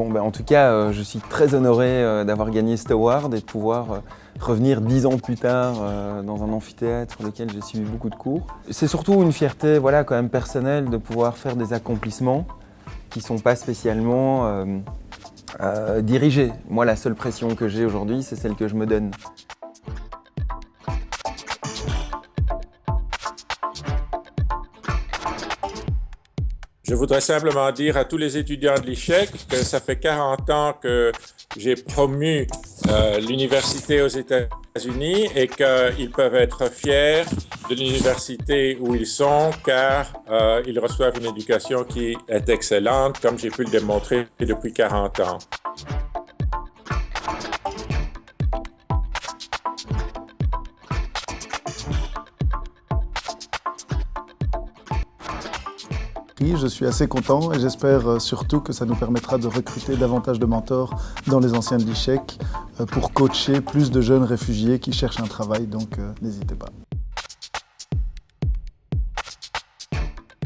Bon, en tout cas, je suis très honoré d'avoir gagné cet award et de pouvoir revenir 10 ans plus tard dans un amphithéâtre sur lequel j'ai suivi beaucoup de cours. C'est surtout une fierté voilà, quand même personnelle de pouvoir faire des accomplissements qui ne sont pas spécialement dirigés. Moi, la seule pression que j'ai aujourd'hui, c'est celle que je me donne. Je voudrais simplement dire à tous les étudiants de l'ICHEC que ça fait 40 ans que j'ai promu l'université aux États-Unis et qu'ils peuvent être fiers de l'université où ils sont car ils reçoivent une éducation qui est excellente, comme j'ai pu le démontrer depuis 40 ans. Je suis assez content et j'espère surtout que ça nous permettra de recruter davantage de mentors dans les anciens de l'ICHEC pour coacher plus de jeunes réfugiés qui cherchent un travail, donc n'hésitez pas.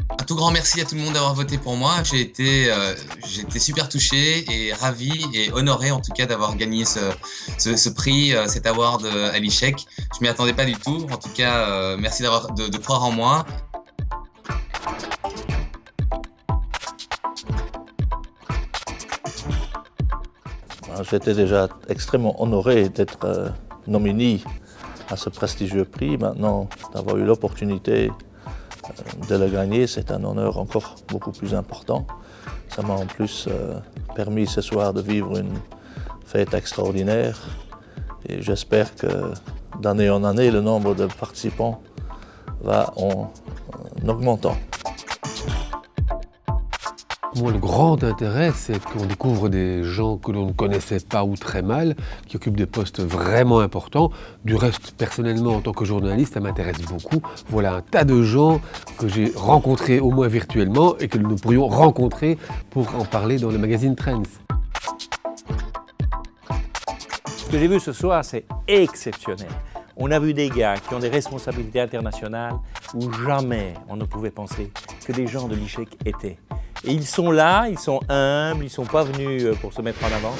Un tout grand merci à tout le monde d'avoir voté pour moi. J'ai été super touché et ravi et honoré en tout cas d'avoir gagné ce prix, cet award à l'ICHEC. Je m'y attendais pas du tout. En tout cas, merci de croire en moi. J'étais déjà extrêmement honoré d'être nominé à ce prestigieux prix. Maintenant, d'avoir eu l'opportunité de le gagner, c'est un honneur encore beaucoup plus important. Ça m'a en plus permis ce soir de vivre une fête extraordinaire. Et j'espère que d'année en année, le nombre de participants va en augmentant. Moi, le grand intérêt, c'est qu'on découvre des gens que l'on ne connaissait pas ou très mal, qui occupent des postes vraiment importants. Du reste, personnellement, en tant que journaliste, ça m'intéresse beaucoup. Voilà un tas de gens que j'ai rencontrés au moins virtuellement et que nous pourrions rencontrer pour en parler dans le magazine Trends. Ce que j'ai vu ce soir, c'est exceptionnel. On a vu des gars qui ont des responsabilités internationales où jamais on ne pouvait penser que des gens de l'ICHEC étaient. Et ils sont là, ils sont humbles, ils ne sont pas venus pour se mettre en avant.